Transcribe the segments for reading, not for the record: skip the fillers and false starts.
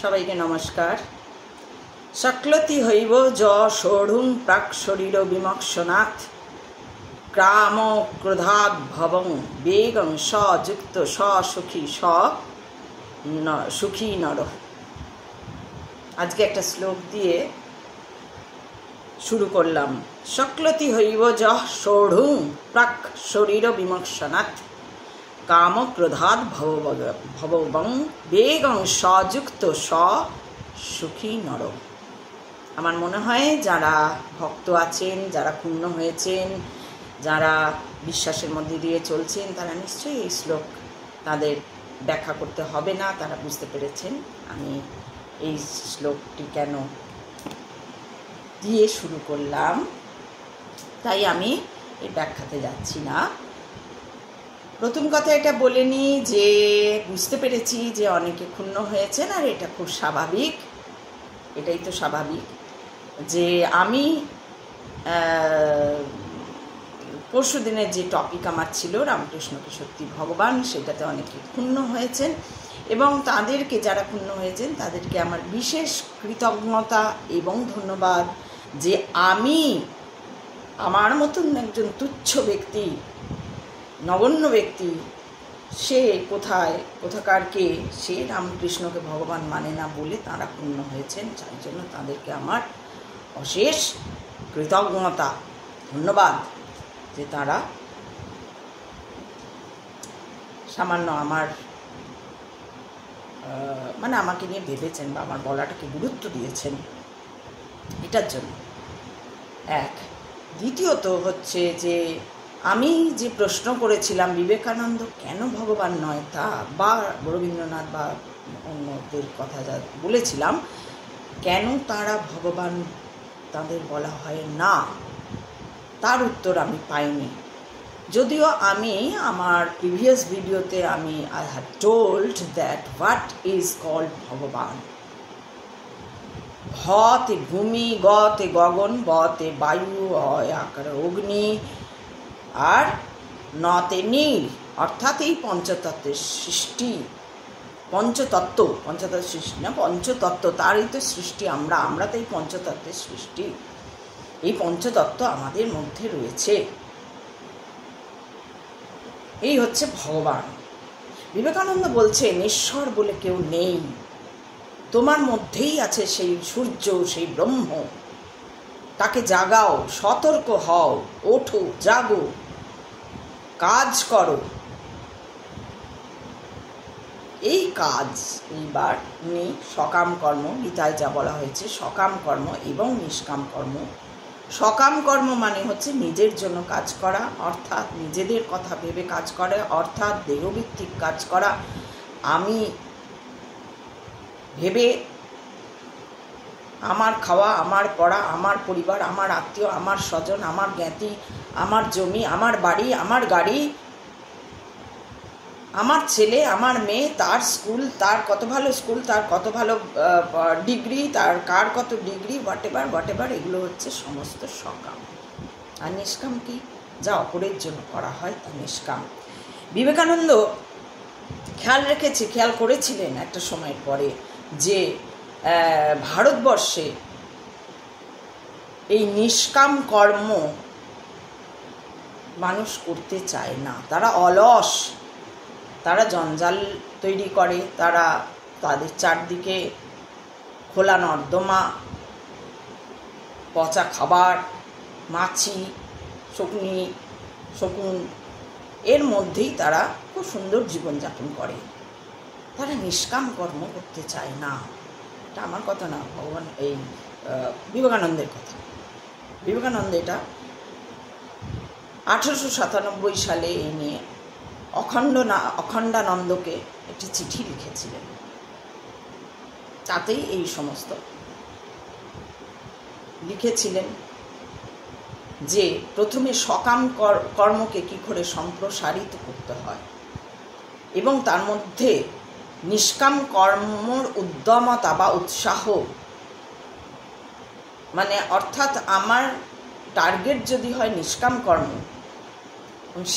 সবাইকে নমস্কার। শক্লতি হইব য ষোঢ়ুং প্রাক শরীর বিমক্ষণাৎ ক্রাম ক্রোধাৎ ভবং বেগং স যুক্ত স সুখী সুখী নর। আজকে একটা শ্লোক দিয়ে শুরু করলাম। শক্লতি হইব য ষোঢ়ুং প্রাক শরীর বিমক্ষণাৎ কাম ক্রোধাৎ ভবং বেগং সযুক্ত স সুখী নর। আমার মনে হয় যারা ভক্ত আছেন, যারা ক্ষুণ্ণ হয়েছেন, যারা বিশ্বাসের মধ্যে দিয়ে চলছেন, তারা নিশ্চয়ই এই শ্লোক তাদের ব্যাখ্যা করতে হবে না, তারা বুঝতে পেরেছেন আমি এই শ্লোকটি কেন দিয়ে শুরু করলাম। তাই আমি এই ব্যাখ্যাতে যাচ্ছি না। প্রথম কথা এটা বলে নিই যে বুঝতে পেরেছি যে অনেকে ক্ষুণ্ণ হয়েছেন, আর এটা খুব স্বাভাবিক। এটাই তো স্বাভাবিক যে আমি পরশু দিনের যে টপিক আমার ছিল রামকৃষ্ণকে সত্যি ভগবান, সেটাতে অনেকে ক্ষুণ্ণ হয়েছেন এবং তাদেরকে, যারা ক্ষুণ্ণ হয়েছেন তাদেরকে আমার বিশেষ কৃতজ্ঞতা এবং ধন্যবাদ যে আমি আমার মতন একজন তুচ্ছ ব্যক্তি, নগণ্য ব্যক্তি, সে কোথাকার কে, সে রামকৃষ্ণকে ভগবান মানে না বলে তাঁরা পূর্ণ হয়েছেন। যার জন্য তাদেরকে আমার অশেষ কৃতজ্ঞতা, ধন্যবাদ যে তারা সামান্য আমার আমাকে নিয়ে ভেবেছেন বা আমার বলাটাকে গুরুত্ব দিয়েছেন, এটার জন্য এক। দ্বিতীয়ত হচ্ছে যে আমি যে প্রশ্ন করেছিলাম বিবেকানন্দ কেন ভগবান নয়, তা বা রবীন্দ্রনাথ বা অন্যদের কথা যা বলেছিলাম, কেন তারা ভগবান তাদের বলা হয় না, তার উত্তর আমি পাইনি। যদিও আমি আমার প্রিভিয়াস ভিডিওতে I have told that what is called ভগবান। ভতে ভূমি, গতে গগন, বতে বায়ু, অয় আকার অগ্নি, আর নতে নীল, অর্থাৎ এই পঞ্চতত্ত্বের সৃষ্টি, পঞ্চতত্ত্ব সৃষ্টি না, পঞ্চতত্ত্ব তারই তো সৃষ্টি। আমরা তো এই পঞ্চতত্ত্বের সৃষ্টি। এই পঞ্চতত্ত্ব আমাদের মধ্যে রয়েছে, এই হচ্ছে ভগবান। বিবেকানন্দ বলছেন ঈশ্বর বলে কেউ নেই, তোমার মধ্যেই আছে সেই সূর্য, সেই ব্রহ্ম। তাকে জাগাও, সতর্ক হও, ওঠো, জাগো, কাজ করো। এই কাজ এইবার উনি সকাম কর্ম, গীতায় যা বলা হয়েছে সকাম কর্ম এবং নিষ্কাম কর্ম। সকাম কর্ম মানে হচ্ছে নিজের জন্য কাজ করা, অর্থাৎ নিজেদের কথা ভেবে কাজ করা, অর্থাৎ দেহভিত্তিক কাজ করা। আমি ভেবে আমার খাওয়া, আমার পড়া, আমার পরিবার, আমার আত্মীয়, আমার স্বজন, আমার জ্ঞাতি, আমার জমি, আমার বাড়ি, আমার গাড়ি, আমার ছেলে, আমার মেয়ে, তার স্কুল, তার কত ভালো স্কুল, তার কত ভালো ডিগ্রি, তার কার কত ডিগ্রি, হোয়াট এভার, এগুলো হচ্ছে সমস্ত সকাম। আর নিষ্কাম কি? যা অপরের জন্য করা হয় তা নিষ্কাম। বিবেকানন্দ খেয়াল করেছিলেন একটা সময়ের পরে যে ভারতবর্ষে এই নিষ্কাম কর্ম মানুষ করতে চায় না। তারা অলস, তারা জঞ্জাল তৈরি করে, তারা তাদের চারদিকে খোলা নর্দমা, পচা খাবার, মাছি, শকুন, এর মধ্যেই তারা খুব সুন্দর জীবনযাপন করে। তারা নিষ্কাম কর্ম করতে চায় না। এটা আমার কথা না, ভগবান এই বিবেকানন্দের কথা। বিবেকানন্দ এটা 1897 সালে এই নিয়ে অখণ্ডানন্দকে একটি চিঠি লিখেছিলেন। তাতেই এই সমস্ত লিখেছিলেন যে প্রথমে সকাম কর্মকে কি করে সম্প্রসারিত করতে হয় এবং তার মধ্যে নিষ্কাম কর্মর উদ্যমতা বা উৎসাহ, অর্থাৎ আমার টার্গেট যদি হয় নিষ্কাম কর্ম,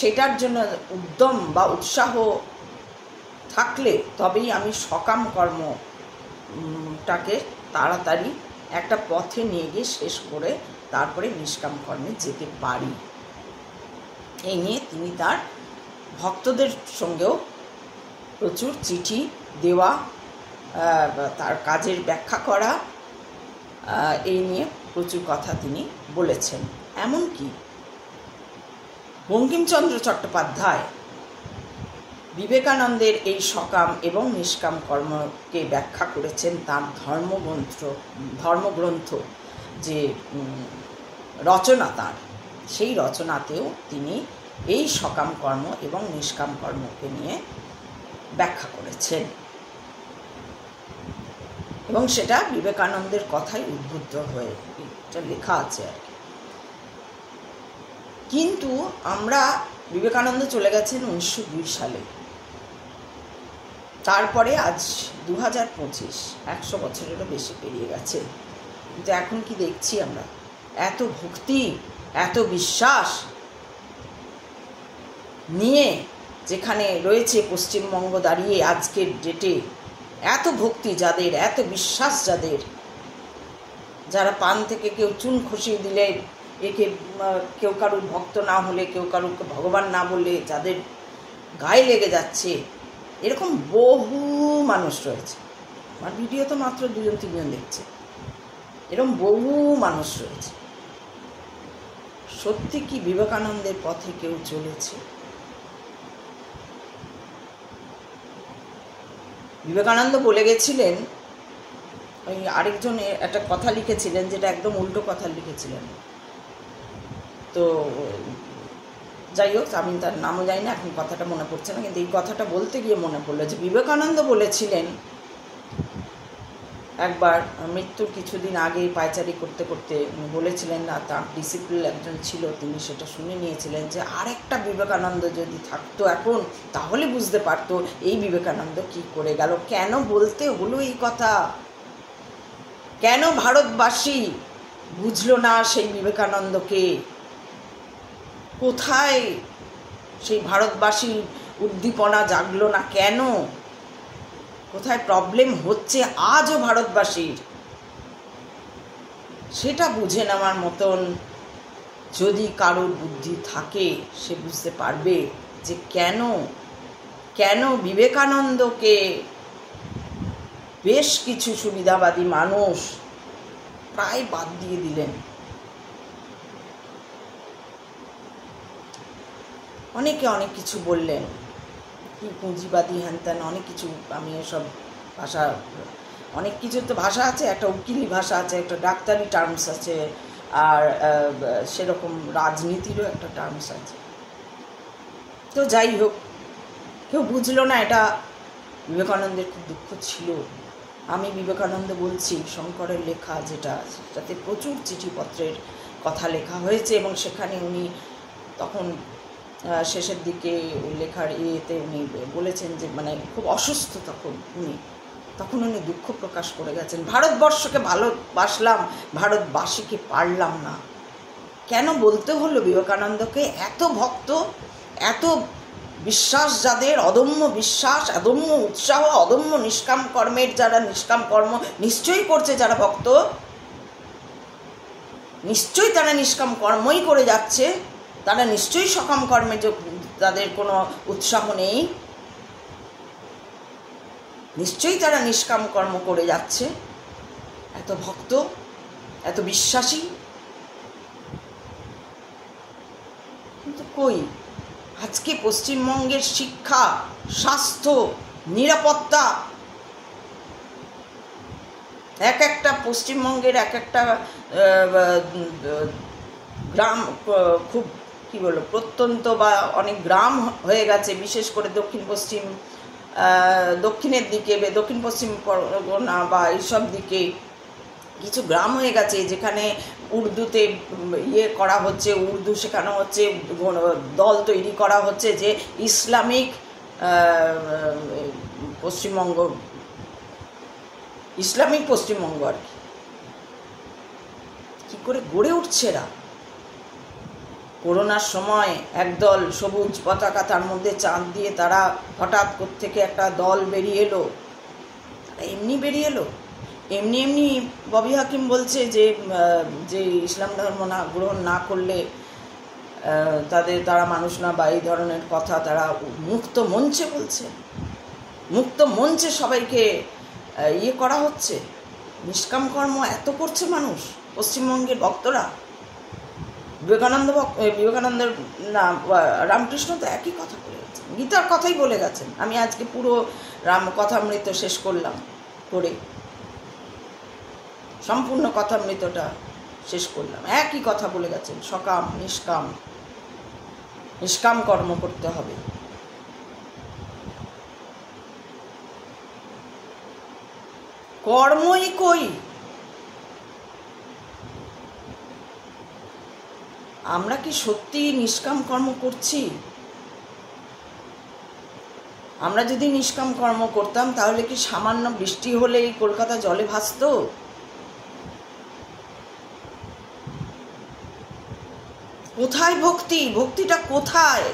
সেটার জন্য উদ্যম বা উৎসাহ থাকলে তবেই আমি সকাম কর্ম টাকে তাড়াতাড়ি একটা পথে নিয়ে গিয়ে শেষ করে তারপরে নিষ্কাম কর্মে যেতে পারি। এই নিয়ে তিনি তার ভক্তদের সঙ্গেও প্রচুর চিঠি দেওয়া, তার কাজের ব্যাখ্যা করা, এই নিয়ে প্রচুর কথা তিনি বলেছেন। এমনকি বঙ্কিমচন্দ্র চট্টোপাধ্যায় বিবেকানন্দের এই সকাম এবং নিষ্কাম কর্মকে ব্যাখ্যা করেছেন তার ধর্মগ্রন্থ যে রচনা, তার সেই রচনাতেও তিনি এই সকাম কর্ম এবং নিষ্কাম কর্মকে নিয়ে ব্যাখ্যা করেছেন এবং সেটা বিবেকানন্দের কথাই উদ্বুদ্ধ হয়ে এটা লেখা আছে আর কি। কিন্তু আমরা বিবেকানন্দ চলে গেছেন 1902 সালে, তারপরে আজ 2025, 100 বছরেরও বেশি পেরিয়ে গেছে। কিন্তু এখন কি দেখছি আমরা? এত ভক্তি, এত বিশ্বাস নিয়ে যেখানে রয়েছে পশ্চিমবঙ্গ দাঁড়িয়ে আজকের ডেটে, এত ভক্তি যাদের, এত বিশ্বাস যাদের, যারা পান থেকে কেউ চুন খসিয়ে দিলে একে কেউ কারুর ভক্ত না হলে, কেউ কারুরকে ভগবান না বললে যাদের গায়ে লেগে যাচ্ছে, এরকম বহু মানুষ রয়েছে। আমার ভিডিও তো মাত্র 2-3 জন দেখছে, এরকম বহু মানুষ রয়েছে। সত্যি কি বিবেকানন্দের পথে কেউ চলেছে? বিবেকানন্দ বলে গেছিলেন, ওই আরেকজন একটা কথা লিখেছিলেন যেটা একদম উল্টো কথা লিখেছিলেন, তো যাই হোক, আমি তার নামও জানি না, এখন কথাটা মনে পড়ছে না, কিন্তু এই কথাটা বলতে গিয়ে মনে পড়লো যে বিবেকানন্দ বলেছিলেন একবার মৃত্যুর কিছুদিন আগে পায়চারি করতে করতে বলেছিলেন, না তার ডিসিপ্লিন একজন ছিল, তিনি সেটা শুনে নিয়েছিলেন যে আরেকটা বিবেকানন্দ যদি থাকতো এখন, তাহলে বুঝতে পারতো এই বিবেকানন্দ কি করে গেল। কেন বলতে হলো এই কথা? কেন ভারতবাসী বুঝলো না সেই বিবেকানন্দকে? কোথায় সেই ভারতবাসীর উদ্দীপনা জাগলো না কেন? কোথায় প্রবলেম হচ্ছে আজও ভারতবাসীর? সেটা বুঝে নেওয়ার মতন যদি কারোর বুদ্ধি থাকে, সে বুঝতে পারবে যে কেন বিবেকানন্দকে বেশ কিছু সুবিধাবাদী মানুষ প্রায় বাদ দিয়ে দিলেন। অনেকে অনেক কিছু বললেন, কি পুঁজিবাদী হ্যান ত্যান অনেক কিছু। আমি এসব ভাষা, অনেক কিছু তো ভাষা আছে, একটা উকিলি ভাষা আছে, একটা ডাক্তারি টার্মস আছে, আর সেরকম রাজনীতিরও একটা টার্মস আছে। তো যাই হোক, কেউ বুঝলো না, এটা বিবেকানন্দের খুব দুঃখ ছিল। আমি বিবেকানন্দ বলছি, শঙ্করের লেখা যেটা, সেটাতে প্রচুর চিঠিপত্রের কথা লেখা হয়েছে এবং সেখানে উনি তখন শেষের দিকে লেখার ইয়েতে উনি বলেছেন যে মানে খুব অসুস্থ তখন উনি দুঃখ প্রকাশ করে গেছেন, ভারতবর্ষকে ভালোবাসলাম, ভারতবাসীকে পারলাম না। কেন বলতে হলো বিবেকানন্দকে? এত ভক্ত, এত বিশ্বাস যাদের, অদম্য বিশ্বাস, অদম্য উৎসাহ, অদম্য নিষ্কাম কর্মের যারা নিষ্কাম কর্ম নিশ্চয়ই করছে, যারা ভক্ত নিশ্চয়ই তারা নিষ্কাম কর্মই করে যাচ্ছে, তারা নিশ্চয়ই সকাম কর্মে তাদের কোনো উৎসাহ নেই, নিশ্চয়ই তারা নিষ্কাম কর্ম করে যাচ্ছে। এত ভক্ত, এত বিশ্বাসী, কিন্তু কই আজকে পশ্চিমবঙ্গের শিক্ষা, স্বাস্থ্য, নিরাপত্তা, এক একটা পশ্চিমবঙ্গের এক একটা গ্রাম খুব কি বলবো প্রত্যন্ত বা অনেক গ্রাম হয়ে গেছে, বিশেষ করে দক্ষিণের দিকে, দক্ষিণ পশ্চিম পরগনা বা এইসব দিকে কিছু গ্রাম হয়ে গেছে যেখানে উর্দুতে করা হচ্ছে, উর্দু শেখানো হচ্ছে, দল তৈরি করা হচ্ছে যে ইসলামিক পশ্চিমবঙ্গ আর কি করে গড়ে উঠছে এরা। করোনার সময় একদল সবুজ পতাকা, তার মধ্যে চাঁদ দিয়ে, তারা হঠাৎ থেকে একটা দল বেরিয়ে এলো, এমনি বেরিয়ে এলো। এমনি এমনি ববি হাকিম বলছে যে যে ইসলাম ধর্ম না গ্রহণ না করলে তারা মানুষ না, বা এই ধরনের কথা তারা মুক্ত মঞ্চে বলছে। মুক্ত মঞ্চে সবাইকে ইয়ে করা হচ্ছে। নিষ্কাম কর্ম এত করছে মানুষ, পশ্চিমবঙ্গের ভক্তরা। বিবেকানন্দের না, রামকৃষ্ণ তো একই কথা বলে গেছেন, গীতার কথাই বলে গেছেন। আমি আজকে পুরো কথামৃত শেষ করলাম করে, সম্পূর্ণ কথামৃতটা শেষ করলাম। একই কথা বলে গেছেন, সকাম নিষ্কাম, নিষ্কাম কর্ম করতে হবে। কর্মই কই, আমরা কি সত্যি নিষ্কাম কর্ম করছি? আমরা যদি নিষ্কাম কর্ম করতাম তাহলে কি সামান্য বৃষ্টি হলেই কলকাতা জলে ভাসত? কোথায় ভক্তি? ভক্তিটা কোথায়?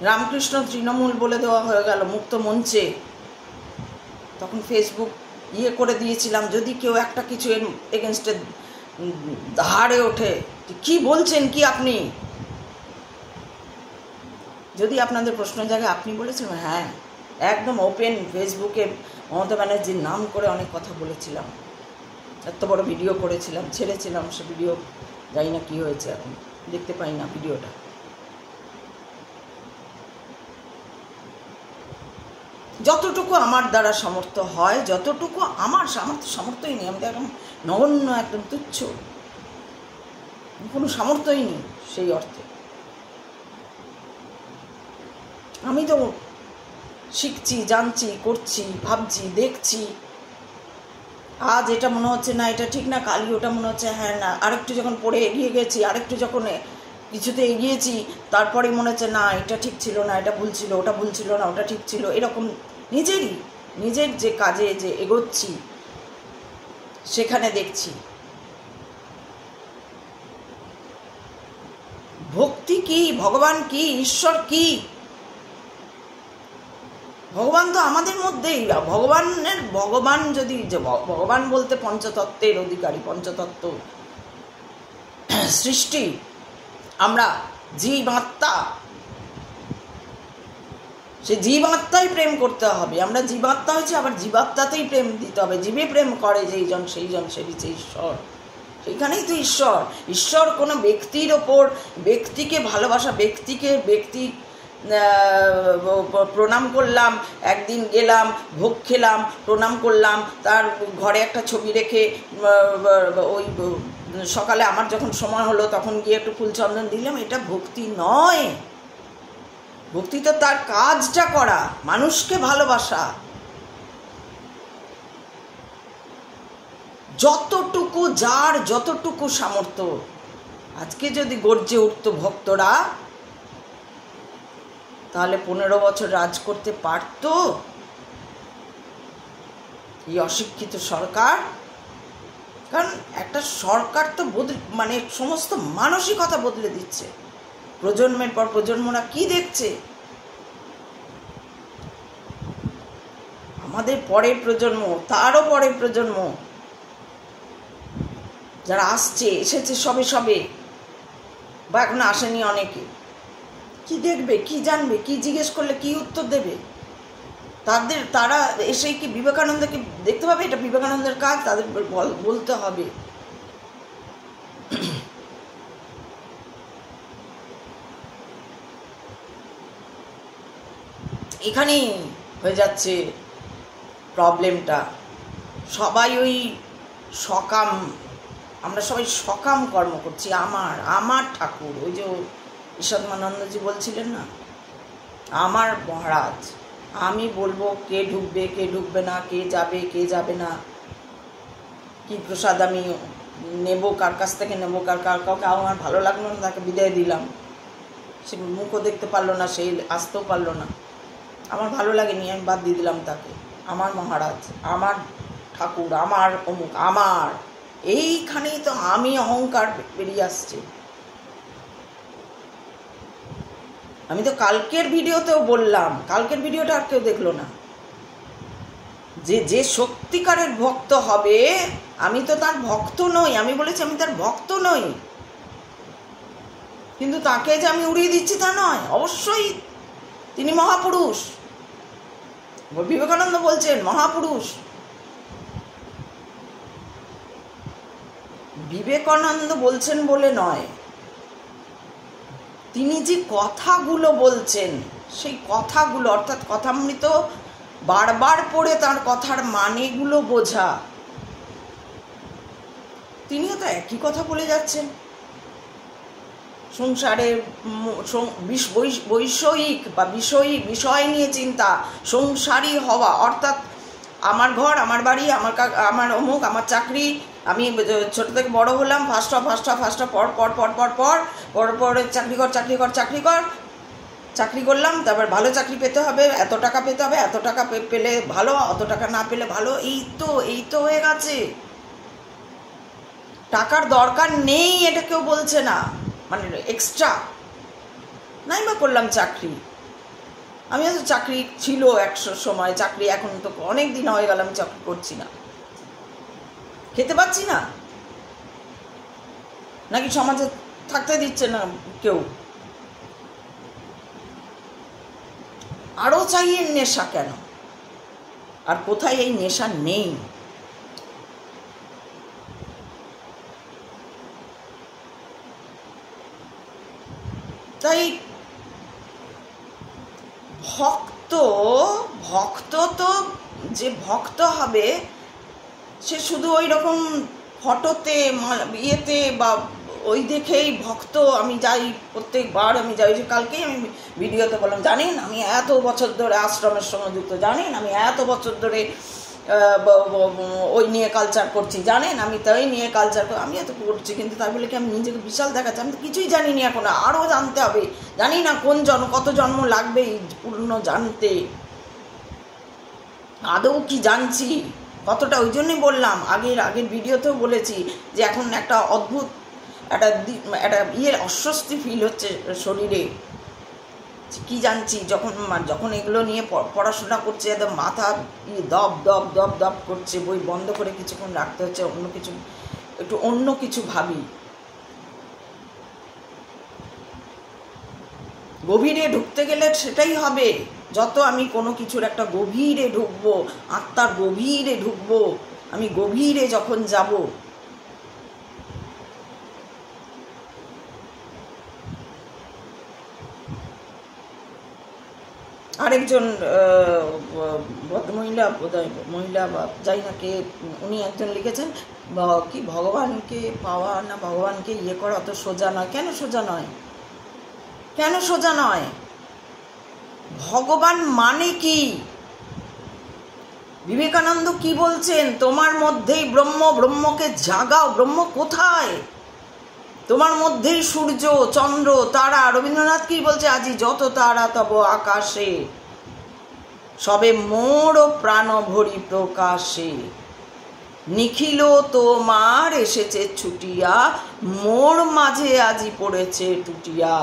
রামকৃষ্ণ তৃণমূল বলে দেওয়া হয়ে গেল মুক্ত মঞ্চে। তখন ফেসবুক ইয়ে করে দিয়েছিলাম, যদি কেউ একটা কিছু এর এগেনস্টে ধারে ওঠে, কি বলছেন কি আপনি? যদি আপনাদের প্রশ্ন জায়গায় আপনি বলেছেন, হ্যাঁ একদম ওপেন ফেসবুকে মমতা ব্যানার্জির নাম করে অনেক কথা বলেছিলাম, এত বড় ভিডিও করেছিলাম, ছেড়েছিলাম। সে ভিডিও জানি না কী হয়েছে, এখন দেখতে পাই না ভিডিওটা। যতটুকু আমার দ্বারা সামর্থ্য হয়, যতটুকু আমার সামর্থ্যই নেই, আমি তো একদম নগণ্য, একদম তুচ্ছ, কোনো সামর্থ্যই নেই সেই অর্থে। আমি তো শিখছি, জানছি, করছি, ভাবছি, দেখছি। আজ এটা মনে হচ্ছে না এটা ঠিক না, কালই ওটা মনে হচ্ছে হ্যাঁ না, আরেকটু যখন পড়ে এগিয়ে গেছি, আরেকটু যখন কিছুতে এগিয়েছি, তারপরে মনে হচ্ছে না এটা ঠিক ছিল না, এটা ভুল ছিল, ওটা ভুল ছিল না, ওটা ঠিক ছিল। এরকম নিজের যে কাজে যে এগোচ্ছি সেখানে দেখছি ভক্তি কি, ভগবান কি, ঈশ্বর কি। ভগবান তো আমাদের মধ্যেই। ভগবান যদি, ভগবান বলতে পঞ্চতত্ত্বের অধিকারী, পঞ্চতত্ত্ব সৃষ্টি, আমরা জীবাত্মা, সে জীবাত্মাই প্রেম করতে হবে। আমরা জীবাত্মা হয়েছি, আবার জীবাত্মাতেই প্রেম দিতে হবে। জীবে প্রেম করে যেইজন সেইজন সেবিছে ঈশ্বর। সেইখানেই তো ঈশ্বর। ঈশ্বর কোনো ব্যক্তির ওপর, ব্যক্তিকে ভালোবাসা, ব্যক্তি প্রণাম করলাম, একদিন গেলাম, ভোগ খেলাম, প্রণাম করলাম, তার ঘরে একটা ছবি রেখে ওই সকালে আমার যখন সময় হলো তখন গিয়ে একটু ফুলচন্দন দিলাম, এটা ভক্তি নয়। ভক্তি তো তার কাজটা করা, মানুষকে ভালোবাসা। যতটুকু যার যতটুকু সামর্থ্য, আজকে যদি গর্জে উঠত ভক্তরা, তাহলে 15 বছর রাজ করতে পারত এই অশিক্ষিত সরকার। কারণ একটা সরকার তো মানে সমস্ত মানসিকতা বদলে দিচ্ছে। প্রজন্মের পর প্রজন্মরা কি দেখছে, আমাদের পরের প্রজন্ম, তারও পরের প্রজন্ম যারা এসেছে সবে বা এখন আসেনি অনেকে, কি দেখবে, কি জানবে, কি জিজ্ঞেস করলে কি উত্তর দেবে? তারা এসে কি বিবেকানন্দকে দেখতে পাবে? এটা বিবেকানন্দের কাজ, তাদের বলতে হবে। এখানেই হয়ে যাচ্ছে প্রবলেমটা। সবাই ওই সকাম, আমরা সবাই সকাম কর্ম করছি। আমার ঠাকুর, ওই যে ঈশ্বরানন্দজি বলছিলেন না, আমার মহারাজ, আমি বলবো কে ঢুকবে কে ঢুকবে না, কে যাবে না, কি প্রসাদ আমি নেব, কার কাছ থেকে নেব, কাউকে আমার ভালো লাগলো না, তাকে বিদায় দিলাম। সে মুখও দেখতে পারলো না, সেই আসতেও পারলো না, আমার ভালো লাগেনি, আমি বাদ দিয়ে দিলাম তাকে। আমার মহারাজ, আমার ঠাকুর, আমার অমুক, আমার, এইখানেই তো আমি অহংকার বেরিয়ে আসছে। আমি তো কালকের ভিডিওতেও বললাম, কালকের ভিডিওটা আর কেউ দেখলো না, যে সত্যিকারের ভক্ত হবে। আমি তো তার ভক্ত নই, আমি বলেছি আমি তার ভক্ত নই, কিন্তু তাকে যে আমি উড়িয়ে দিচ্ছি তা নয়। অবশ্যই তিনি মহাপুরুষ, বিবেকানন্দ বলছেন মহাপুরুষ। বিবেকানন্দ বলছেন বলে নয়, তিনি যে কথাগুলো বলছেন সেই কথাগুলো, অর্থাৎ কথামৃত বারবার পড়ে তার কথার মানেগুলো বোঝা। তিনিও তো একই কথা বলে যাচ্ছেন। সংসারের বৈষয়িক বা বিষয় নিয়ে চিন্তা, সংসারী হওয়া, অর্থাৎ আমার ঘর, আমার বাড়ি, আমার অমুক, আমার চাকরি, আমি ছোট থেকে বড় হলাম, ফার্স্ট পর চাকরি করলাম, তারপর ভালো চাকরি পেতে হবে, এত টাকা পেতে হবে, এত টাকা পেলে ভালো, অত টাকা না পেলে ভালো। এই তো হয়ে গেছে। টাকার দরকার নেই এটা কেউ বলছে না, মানে এক্সট্রা নাই বা করলাম চাকরি। আমি হয়তো চাকরি ছিল একশো সময়, চাকরি এখন তো অনেক দিন হয়ে গেল আমি চাকরি করছি না, খেতে পাচ্ছি না, নাকি সমাজে থাকতে দিচ্ছে না কেউ। আরও চাই এর নেশা কেন? আর কোথায় এই নেশা নেই? তাই ভক্ত তো যে ভক্ত হবে সে শুধু ওই রকম ফটোতে ইয়েতে বা ওই দেখেই ভক্ত। আমি যাই, প্রত্যেকবার আমি যাই, যে কালকেই আমি ভিডিওতে বললাম, জানেন আমি এত বছর ধরে আশ্রমের সঙ্গে যুক্ত, জানেন আমি এত বছর ধরে ওই নিয়ে কালচার করছি, জানেন আমি তাই নিয়ে কালচার আমি এত করছি, কিন্তু তাই বলে কি আমি নিজেকে বিশাল দেখাচ্ছি? আমি তো কিছুই জানি না এখন, আরও জানতে হবে। জানি না কত জন্ম লাগবে পূর্ণ জানতে, আদৌ কি জানছি কতটা। ওই জন্যই বললাম, আগের ভিডিওতেও বলেছি যে এখন একটা অদ্ভুত একটা অস্বস্তি ফিল হচ্ছে শরীরে। কি জানছি যখন এগুলো নিয়ে পড়াশোনা করছে, একদম মাথা দপ দপ দপ দপ করছে, বই বন্ধ করে কিছুক্ষণ রাখতে হচ্ছে, অন্য কিছু ভাবি। গভীরে ঢুকতে গেলে সেটাই হবে। যত আমি কোনো কিছুর একটা গভীরে ঢুকবো, আত্মার গভীরে ঢুকবো, আমি গভীরে যখন যাব, আরেকজন ভদ্রমহিলা, বোধহয় মহিলা বা যাই না কে, উনি একজন লিখেছেন কি ভগবানকে পাওয়া না ভগবানকে ইয়ে করা অত সোজা নয়। কেন সোজা নয়? কেন সোজা নয়? ভগবান মানে কি? বিবেকানন্দ কি বলছেন? তোমার মধ্যেই ব্রহ্ম, ব্রহ্মকে জাগাও। ব্রহ্ম কোথায়? তোমার মধ্যেই সূর্য, চন্দ্র, তারা। রবীন্দ্রনাথ কি বলছে? আজি যত তারা তব আকাশে, সবে মোর প্রাণ ভরি প্রকাশে। নিখিল তোমার এসেছে ছুটিয়া, মোর মাঝে আজি পড়েছে টুটিয়া।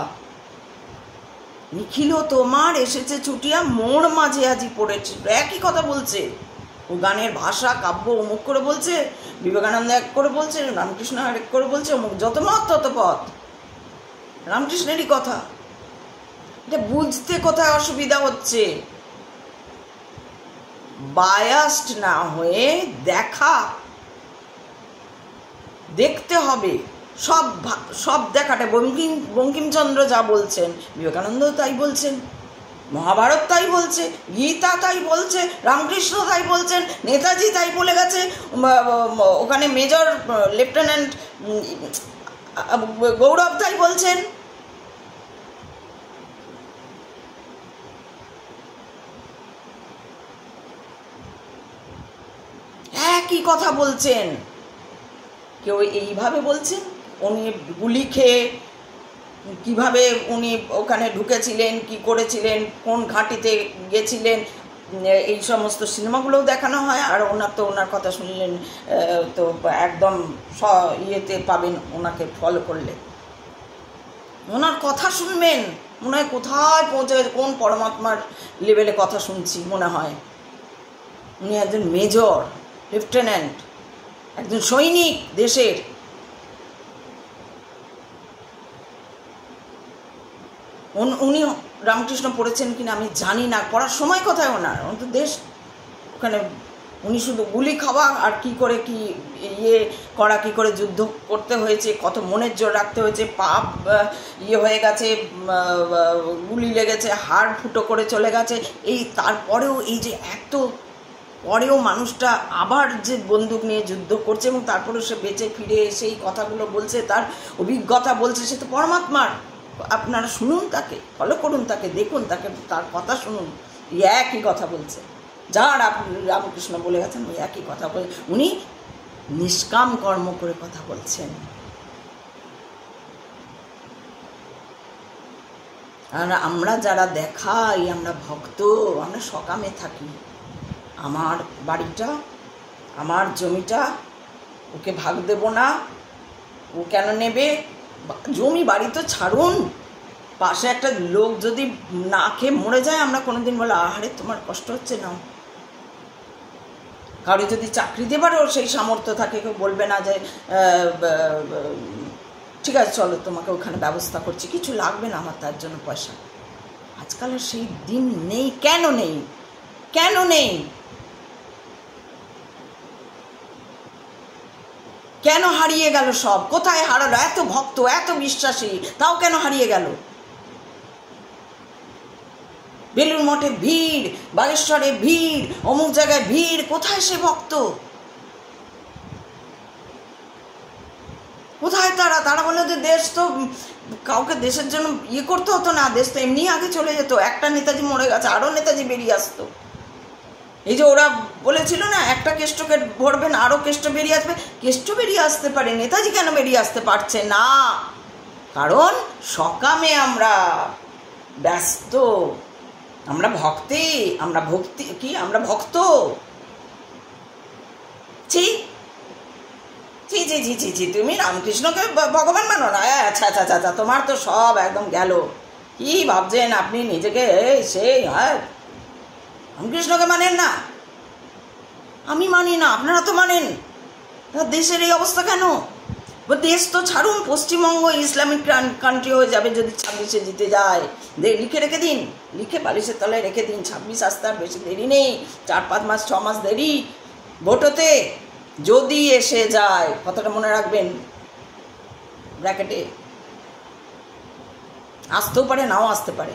নিখিল তোমার এসেছে ছুটিয়া, মোর মাঝে আজি পড়েছে। একই কথা বলছে। ও গানের ভাষা, কাব্য অমুক করে বলছে, বিবেকানন্দ এক করে বলছে, রামকৃষ্ণ এক করে বলছে, অমুক যত মত তত পথ। রামকৃষ্ণেরই কথা। এটা বুঝতে কোথায় অসুবিধা হচ্ছে? বায়াসড না হয়ে দেখতে হবে। সব দেখাটা। বঙ্কিমচন্দ্র যা বলছেন, বিবেকানন্দ তাই বলছেন, মহাভারত তাই বলছে, গীতা তাই বলছে, রামকৃষ্ণ তাই বলছেন, নেতাজি তাই বলে গেছে, ওখানে মেজর লেফটেন্যান্ট গৌরব তাই বলছেন। একই কথা বলছেন। কেউ এইভাবে বলছেন, উনি গুলি খেয়ে কীভাবে উনি ওখানে ঢুকেছিলেন, কি করেছিলেন, কোন ঘাঁটিতে গেছিলেন, এই সমস্ত সিনেমাগুলোও দেখানো হয়। আর ওনার কথা শুনলেন তো একদম ইয়েতে পাবেন ওনাকে ফলো করলে। ওনার কথা শুনবেন, মনে হয় কোথায় পৌঁছে গেছে, কোন পরমাত্মার লেভেলে কথা শুনছি মনে হয়। উনি একজন মেজর, লেফটেন্যান্ট, একজন সৈনিক দেশের। উনি রামকৃষ্ণ পড়েছেন কিনা আমি জানি না, পড়ার সময় কোথায় ওনার, তো দেশ ওখানে উনি শুধু গুলি খাওয়া আর কি করে কি ইয়ে করা, কি করে যুদ্ধ করতে হয়েছে, কত মনের জোর রাখতে হয়েছে, পাপ ইয়ে হয়ে গেছে, গুলি লেগেছে, হাড় ফুটো করে চলে গেছে, এই তারপরেও এই যে এত পরেও মানুষটা আবার যে বন্দুক নিয়ে যুদ্ধ করছে এবং তারপরেও সে বেঁচে ফিরে সেই কথাগুলো বলছে, তার অভিজ্ঞতা বলছে, সে তো পরমাত্মার। আপনারা শুনুন তাকে, ফলো করুন তাকে, দেখুন তাকে, তার কথা শুনুন, একই কথা বলছে, যার রামকৃষ্ণ বলে গেছেন ওই একই কথা বলে। উনি নিষ্কাম কর্ম করে কথা বলছেন। আর আমরা যারা দেখাই, আমরা ভক্ত, আমরা সকামে থাকি। আমার বাড়িটা, আমার জমিটা, ওকে ভাগ দেব না, ও কেন নেবে? জমি বাড়ি তো ছাড়ুন, পাশে একটা লোক যদি না খেয়ে মরে যায়, আমরা কোনোদিন বলে আহারে তোমার কষ্ট হচ্ছে না? কারো যদি চাকরি দেবারও সেই সামর্থ্য থাকে, কেউ বলবে না যে ঠিক আছে চলো তোমাকে ওখানে ব্যবস্থা করছি, কিছু লাগবে না আমার তার জন্য পয়সা। আজকাল আর সেই দিন নেই। কেন নেই? কেন নেই? কেন হারিয়ে গেল সব? কোথায় হারালো? এত ভক্ত, এত বিশ্বাসী, তাও কেন হারিয়ে গেল? বেলুর মঠে ভিড়, বালেশ্বরে ভিড়, অমুক জায়গায় ভিড়, কোথায় সে ভক্ত? কোথায় তারা? তারা বলে যে দেশ তো কাউকে দেশের জন্য ইয়ে করতে হতো না, দেশ তো এমনি আগে চলে যেত, একটা নেতাজি মরে গেছে আরও নেতাজি বেরিয়ে আসতো। এই যে ওরা বলেছিল না একটা কেষ্টকে ভরবেন আরও কেষ্ট বেরিয়ে আসবে, কেষ্ট বেরিয়ে আসতে পারে, নেতাজি কেন বেরিয়ে আসতে পারছে না? কারণ সকামে আমরা ব্যস্ত, আমরা ভক্তি, আমরা ভক্তি কি, আমরা ভক্ত। ছি জি জি জি জি জি, তুমি রামকৃষ্ণকে ভগবান মানো না? আচ্ছা আচ্ছা আচ্ছা, তোমার তো সব একদম গেল। কি ভাবছেন আপনি নিজেকে? সেই হ্যাঁ, রামকৃষ্ণকে মানেন না? আমি মানি না, আপনারা তো মানেন। দেশের এই অবস্থা কেন? দেশ তো ছাড়ুন, পশ্চিমবঙ্গ ইসলামিক কান্ট্রি হয়ে যাবে যদি 26-এ জিতে যায়। লিখে রেখে দিন, লিখে বালিশের তলায় রেখে দিন, 26 আসতে আর বেশি দেরি নেই, 4-5 মাস 6 মাস দেরি ভোট হতে। যদি এসে যায়, কথাটা মনে রাখবেন ব্র্যাকেটে, আসতেও পারে নাও আসতে পারে।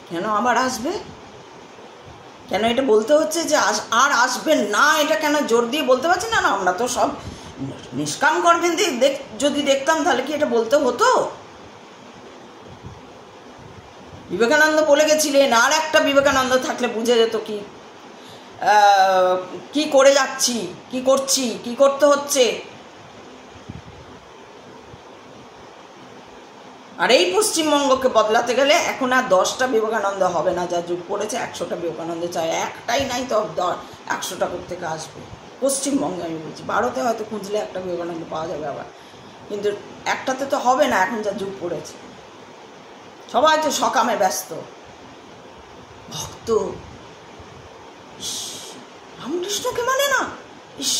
কেন আবার আসবে? কেন এটা বলতে হচ্ছে যে আর আসবেন না? এটা কেন জোর দিয়ে বলতে পারছি না? না, আমরা তো সব নিষ্কাম করবেন যদি দেখতাম তাহলে কি এটা বলতে হতো? বিবেকানন্দ বলে গেছিলেন, আর একটা বিবেকানন্দ থাকলে বুঝে যেত কি করে যাচ্ছি, কি করছি, কি করতে হচ্ছে। আর এই পশ্চিমবঙ্গকে বদলাতে গেলে এখন আর 10টা বিবেকানন্দ হবে না, যা যুগ পড়েছে 100টা বিবেকানন্দ চাই। একটাই নাই তো 100টা থেকে আসবে পশ্চিমবঙ্গে। আমি বলছি ভারতে হয়তো খুঁজলে একটা বিবেকানন্দ পাওয়া যাবে আবার, কিন্তু একটাতে তো হবে না এখন যা যুগ পড়েছে। সবাই তো সকামে ব্যস্ত, ভক্ত। রামকৃষ্ণকে মানে না? ইস,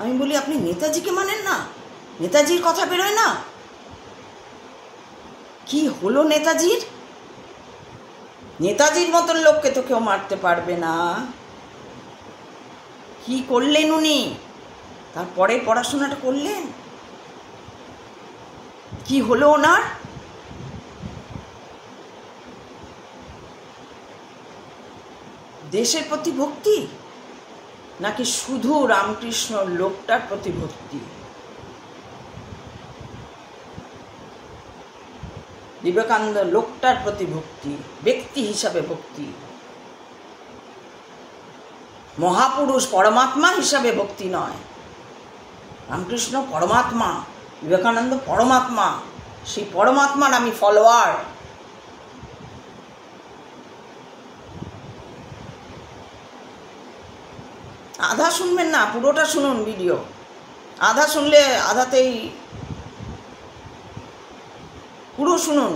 আমি বলি আপনি নেতাজিকে মানেন না? নেতাজির কথা বেরোয় না? কি হলো নেতাজির? নেতাজির মতন লোককে তো কেউ মারতে পারবে না। কি করলেন উনি? তারপরে পড়াশোনাটা করলেন, কি হলো ওনার? দেশের প্রতি ভক্তি নাকি শুধু রামকৃষ্ণ লোকটার প্রতি ভক্তি? বিবেকানন্দ লোকটার প্রতি ভক্তি, ব্যক্তি হিসাবে ভক্তি, মহাপুরুষ পরমাত্মা হিসাবে ভক্তি নয়। রামকৃষ্ণ পরমাত্মা, বিবেকানন্দ পরমাত্মা, সেই পরমাত্মার আমি ফলোয়ার। আধা শুনবেন না, পুরোটা শুনুন ভিডিও। আধা শুনলে আধাতেই, পুরো শুনুন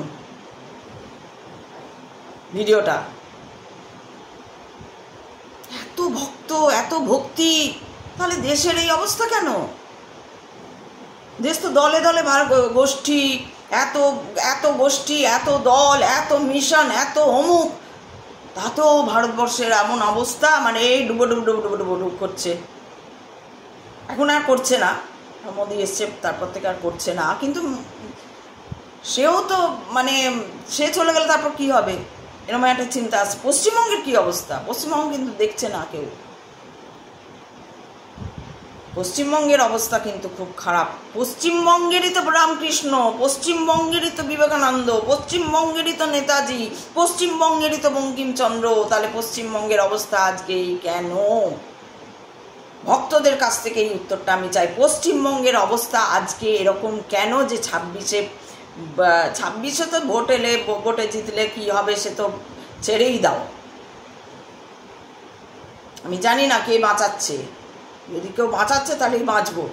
ভিডিওটা। এত ভক্ত, এত ভক্তি, তাহলে দেশের এই অবস্থা কেন? দেশ তো দলে দলে গোষ্ঠী, এত এত গোষ্ঠী, এত দল, এত মিশন, এত অমুক, তাতেও ভারতবর্ষের এমন অবস্থা, মানে এই ডুবো ডুবো ডুবো ডুবো ডুবো ডুব করছে। এখন আর করছে না, মোদি এসছে তারপর থেকে আর করছে না, কিন্তু সেও তো মানে সে চলে গেলে তারপর কি হবে, এরকম একটা চিন্তা আছে। পশ্চিমবঙ্গের কি অবস্থা? পশ্চিমবঙ্গ কিন্তু দেখছে না কেউ। পশ্চিমবঙ্গের অবস্থা কিন্তু খুব খারাপ। পশ্চিমবঙ্গেরই তো রামকৃষ্ণ, পশ্চিমবঙ্গেরই তো বিবেকানন্দ, পশ্চিমবঙ্গেরই তো নেতাজি, পশ্চিমবঙ্গেরই তো বঙ্কিমচন্দ্র। তাহলে পশ্চিমবঙ্গের অবস্থা আজকে কেন? ভক্তদের কাছ থেকে এই উত্তরটা আমি চাই। পশ্চিমবঙ্গের অবস্থা আজকে এরকম কেন যে 26-এ তো ভোটে জিতলে কি হবে সে তো ছেড়েই দাও। আমি জানি না কে বাঁচাচ্ছে, যদি কেউ বাঁচাচ্ছে তাহলেই বাঁচবো,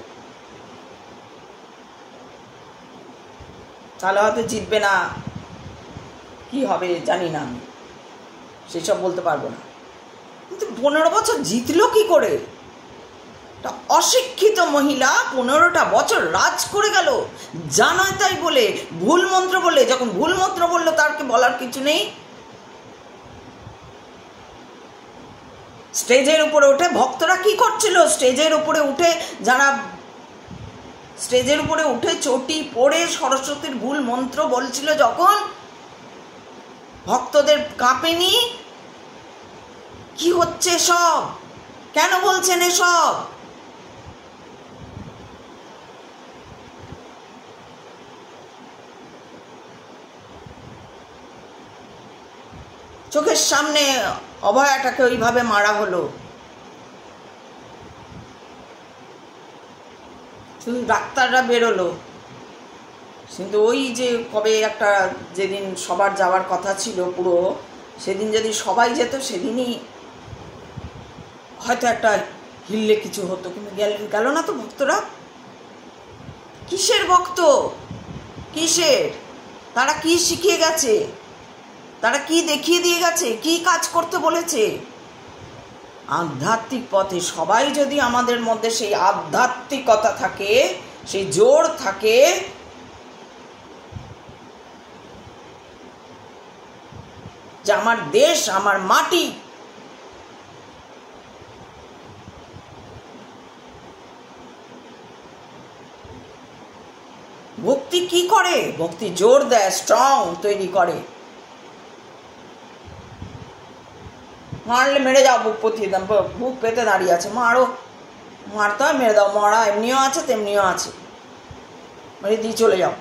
তাহলে হয়তো জিতবে না, কি হবে জানি না, আমি সেসব বলতে পারবো না। কিন্তু 15 বছর জিতলো কি করে? অশিক্ষিত মহিলা 15টা বছর রাজ করে গেল, জানায় তাই বলে, ভুল মন্ত্র বলে। যখন ভুল মন্ত্র বললো তারকে বলার কিছু নেই। স্টেজের উপরে উঠে ভক্তরা কি করছিল? স্টেজের উপরে উঠে যারা স্টেজের উপরে উঠে চটি পড়ে সরস্বতীর ভুল মন্ত্র বলছিল, যখন ভক্তদের কাঁপেনি? কি হচ্ছে সব? কেন বলছেন এসব? চোখের সামনে অভয়াটাকে ওইভাবে মারা হলো, শুধু ডাক্তাররা বেরোলো। কিন্তু ওই যে কবে একটা যেদিন সবার যাওয়ার কথা ছিল পুরো, সেদিন যদি সবাই যেত সেদিনই হয়তো একটা হিললে কিছু হতো, কিন্তু গেল না তো ভক্তরা। কিসের ভক্ত? কিসের? তারা কি শিখিয়ে গেছে? তারা কি দেখিয়ে দিয়ে গেছে? কি কাজ করতে বলেছে? আধ্যাত্মিক পথে সবাই যদি আমাদের মধ্যে সেই আধ্যাত্মিকতা থাকে, সেই জোর থাকে, যে আমার দেশ, আমার মাটি, ভক্তি কি করে? ভক্তি জোর দেয়, স্ট্রং তৈরি করে। মারলে মেরে যাও, বুক পতিয়ে দাম, বুক পেতে দাঁড়িয়ে আছে, মারো, মারতে হয় মেরে দাও, মরা এমনিও আছে তেমনিও আছে, মেরে দিয়ে চলে যাও।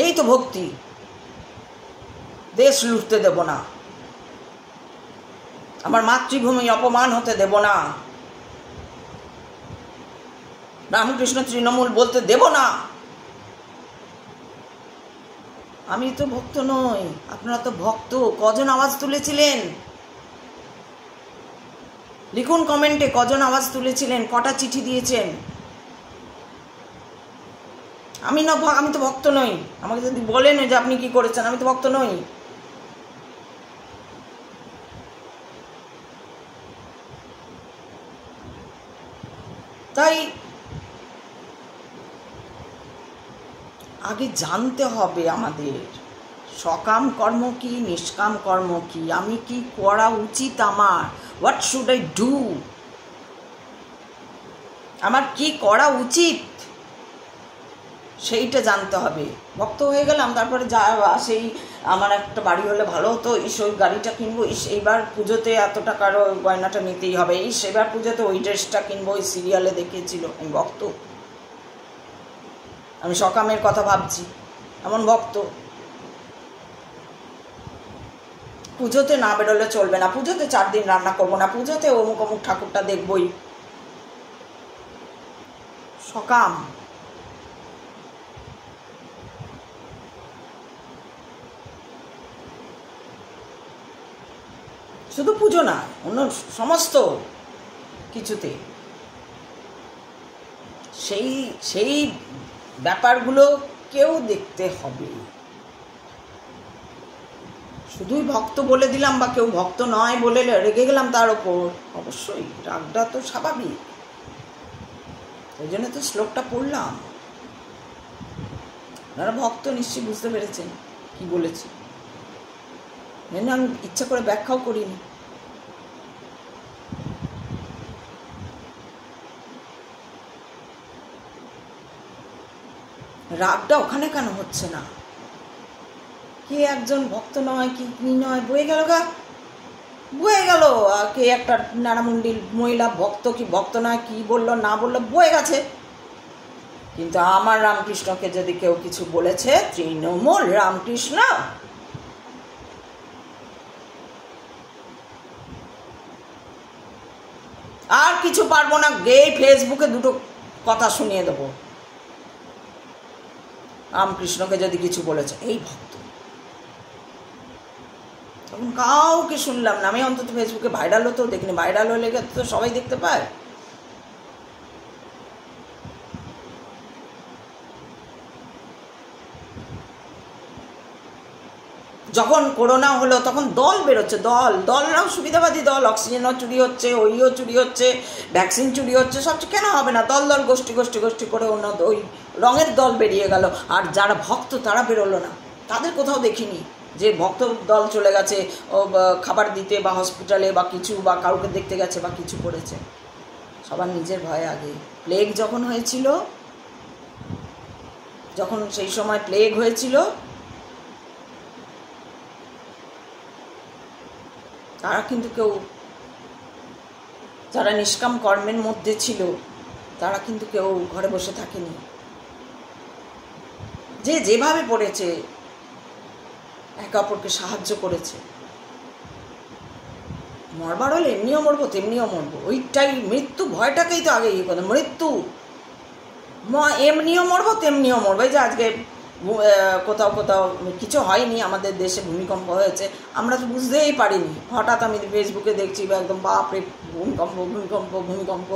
এই তো ভক্তি। দেশ লুটতে দেব না, আমার মাতৃভূমি অপমান হতে দেব না, রামকৃষ্ণ তৃণমূল বলতে দেব না। আমি তো ভক্ত নই, আপনারা তো ভক্ত। কজন আওয়াজ তুলেছিলেন লিখুন কমেন্টে, কজন আওয়াজ তুলেছিলেন, কটা চিঠি দিয়েছেন? আমি তো ভক্ত নই। আমাকে যদি বলেন যে আপনি কি করেছেন, আমি তো ভক্ত নই। তাই আগে জানতে হবে আমাদের সকাম কর্ম কি, নিষ্কাম কর্ম কি, আমি কি করা উচিত, আমার হোয়াট শুড আই ডু, আমার কি করা উচিত সেইটা জানতে হবে। ভক্ত হয়ে গেলাম, তারপরে যা সেই আমার একটা বাড়ি হলে ভালো হতো, ওই গাড়িটা কিনবো, এইবার পুজোতে এত টাকার গয়নাটা নিতেই হবে, সেবার পুজোতে ওই ড্রেসটা কিনবো, ওই সিরিয়ালে দেখিয়েছিল। আমি ভক্ত? আমি সকামের কথা ভাবছি, এমন ভক্ত? পুজোতে না বেরোলে চলবে না, পুজোতে 4 দিন রান্না করবো না, পুজোতে অমুক অমুক ঠাকুরটা দেখবই। সকাম শুধু পুজো না, অন্য সমস্ত কিছুতে সেই সেই ব্যাপারগুলোকেও দেখতে হবে। শুধুই ভক্ত বলে দিলাম বা কেউ ভক্ত নয় বলে রেগে গেলাম তার ওপর, অবশ্যই রাগটা তো স্বাভাবিক, ওই জন্য তো শ্লোকটা পড়লাম। আপনারা ভক্ত নিশ্চয়ই বুঝতে পেরেছেন কি বলেছি, আমি ইচ্ছা করে ব্যাখ্যাও করিনি। রাগটা ওখানে কেন হচ্ছে না? কে একজন ভক্ত নয় কি নয়, বয়ে গেল বয়ে গেল। কে একটা নানামুন্ডির মহিলা ভক্ত কি ভক্ত নয়, কি বললো না বললো, বয়ে গেছে। কিন্তু আমার রামকৃষ্ণকে যদি কেউ কিছু বলেছে, তৃণমূল রামকৃষ্ণ, আর কিছু পারবো না, গেয়ে ফেসবুকে দুটো কথা শুনিয়ে দেবো। রামকৃষ্ণকে যদি কিছু বলেছে এই ভক্ত, তখন কাউকে শুনলাম না। আমি অন্তত ফেসবুকে ভাইরাল হতেও দেখিনি, ভাইরাল হলে তো সবাই দেখতে পায়। যখন করোনা হলো তখন দল বেরোচ্ছে, দলরাও সুবিধাবাদী দল, অক্সিজেনও চুরি হচ্ছে, ওইও চুরি হচ্ছে, ভ্যাকসিন চুরি হচ্ছে, সবচেয়ে কেন হবে না? দল গোষ্ঠী করে অন্য ওই রঙের দল বেরিয়ে গেল, আর যারা ভক্ত তারা বেরোলো না। তাদের কোথাও দেখিনি যে ভক্ত দল চলে গেছে খাবার দিতে বা হসপিটালে বা কিছু, বা কাউকে দেখতে গেছে বা কিছু করেছে। সবার নিজের ভয় আগে। প্লেগ যখন হয়েছিল, যখন সেই সময় প্লেগ হয়েছিল, তারা কিন্তু কেউ, যারা নিষ্কাম কর্মের মধ্যে ছিল তারা কিন্তু কেউ ঘরে বসে থাকেনি। যে যেভাবে পড়েছে একে অপরকে সাহায্য করেছে। মরবার হলে এমনিও মরবো তেমনিও মরবো, ওইটাই মৃত্যু ভয়টাকেই তো আগে ইয়ে করে। মৃত্যু এমনিও মরবো তেমনিও মরবো। এই যে আজকে কোথাও কিছু হয়নি, আমাদের দেশে ভূমিকম্প হয়েছে, আমরা তো বুঝতেই পারিনি। হঠাৎ আমি ফেসবুকে দেখছি একদম বাপরে ভূমিকম্প,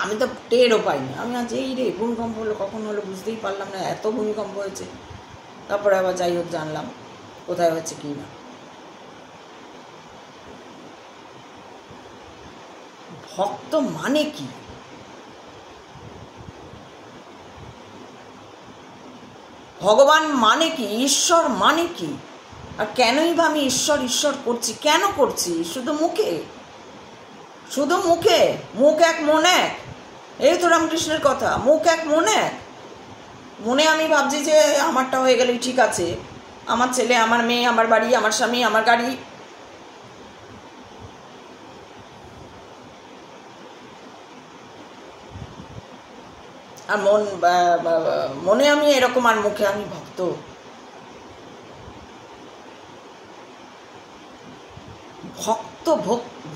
আমি তো টেরও পাইনি। আমি আজ এই রে ভূমিকম্প হলো, কখন হলো বুঝতেই পারলাম না, এত ভূমিকম্প হয়েছে। তারপরে আবার যাই হোক জানলাম কোথায় হচ্ছে কি না। ভক্ত মানে কি? ভগবান মানে কি? ঈশ্বর মানে কি? আর কেনই বা আমি ঈশ্বর করছি? কেন করছি? শুধু মুখে, মুখ এক মন এক, এই তো রামকৃষ্ণের কথা। মুখ এক মন এক। মনে আমি ভাবছি যে আমারটা হয়ে গেলেই ঠিক আছে, আমার ছেলে, আমার মেয়ে, আমার বাড়ি, আমার স্বামী, আমার গাড়ি। আর মনে আমি এরকম, আর মুখে আমি ভক্ত।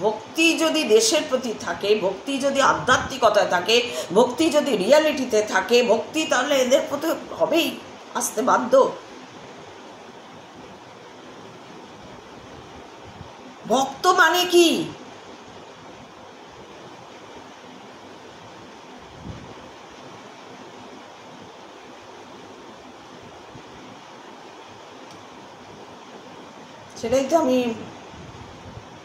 ভক্তি যদি দেশের প্রতি থাকে, ভক্তি যদি আধ্যাত্মিকতায় থাকে, ভক্তি যদি রিয়ালিটিতে থাকে, ভক্তি তাহলে এদের প্রতি হবেই, আসতে বাধ্য। ভক্ত মানে কি? সেটাই তো আমি,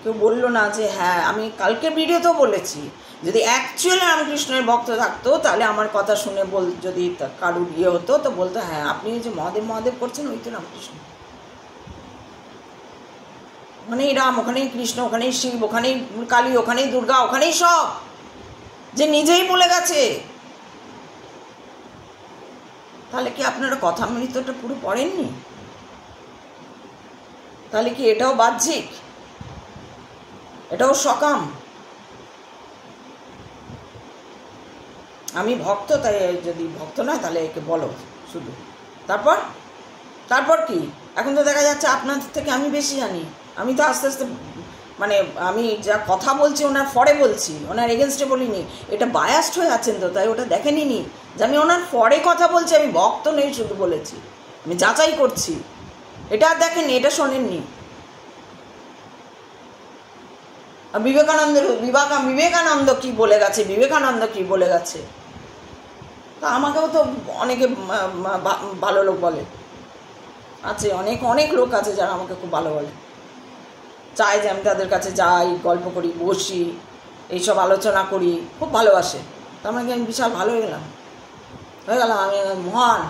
কেউ বললো না যে হ্যাঁ, আমি কালকের ভিডিওতেও বলেছি, যদি অ্যাকচুয়ালি রামকৃষ্ণের ভক্ত থাকতো তাহলে আমার কথা শুনে যদি কারুর ইয়ে হতো তো বলতো হ্যাঁ আপনি যে মহাদেব করছেন ওই তো রামকৃষ্ণ, ওখানেই রাম, ওখানেই কৃষ্ণ, ওখানেই শিব, ওখানেই কালী, ওখানেই দুর্গা, ওখানেই সব, যে নিজেই বলে গেছে। তাহলে কি আপনারা কথামৃতটা পুরো পড়েননি? তাহলে কি এটাও বাহ্যিক, এটাও সকাম? আমি ভক্ত, তাই যদি ভক্ত নয় তাহলে একে বলো শুধু। তারপর কি? এখন তো দেখা যাচ্ছে আপনাদের থেকে আমি বেশি জানি। আমি তো আস্তে আস্তে মানে আমি যা কথা বলছি ওনার ফরে বলছি, ওনার এগেনস্টে বলিনি। এটা বায়াসড হয়ে আছেন তো, তাই ওটা দেখেনি যে আমি ওনার ফরে কথা বলছি, আমি ভক্ত নেই শুধু বলেছি, আমি যাচাই করছি। এটা আর দেখেননি, এটা শোনেননি। আর বিবেকানন্দ কি বলে গেছে, বিবেকানন্দ কি বলে গেছে, তা আমাকেও তো অনেকে ভালো লোক বলে, আছে অনেক অনেক লোক আছে যারা আমাকে খুব ভালো বলে, চায় যে আমি তাদের কাছে যাই, গল্প করি, বসি, এইসব আলোচনা করি, খুব ভালোবাসে। তার মানে আমি বিশাল ভালো হয়ে গেলাম আমি মহান।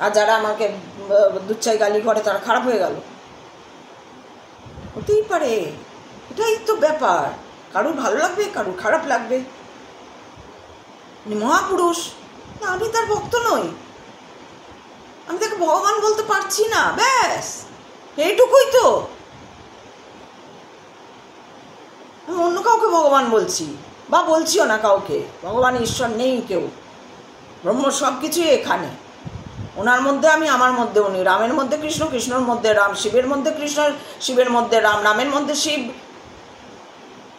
আর যারা আমাকে দুচ্ছাই গালি করে তারা খারাপ হয়ে গেল, হতেই পারে, এটাই তো ব্যাপার। কারুর ভালো লাগবে, কারুর খারাপ লাগবে। মহাপুরুষ, আমি তার ভক্ত নই, আমি তাকে ভগবান বলতে পারছি না, ব্যাস এইটুকুই তো। আমি অন্য কাউকে ভগবান বলছি বা বলছিও না কাউকে, ভগবান ঈশ্বর নেই কেউ, ব্রহ্ম সব কিছুই এখানে, ওনার মধ্যে আমি, আমার মধ্যে উনি, রামের মধ্যে কৃষ্ণ, কৃষ্ণর মধ্যে রাম, শিবের মধ্যে কৃষ্ণ, শিবের মধ্যে রাম, রামের মধ্যে শিব,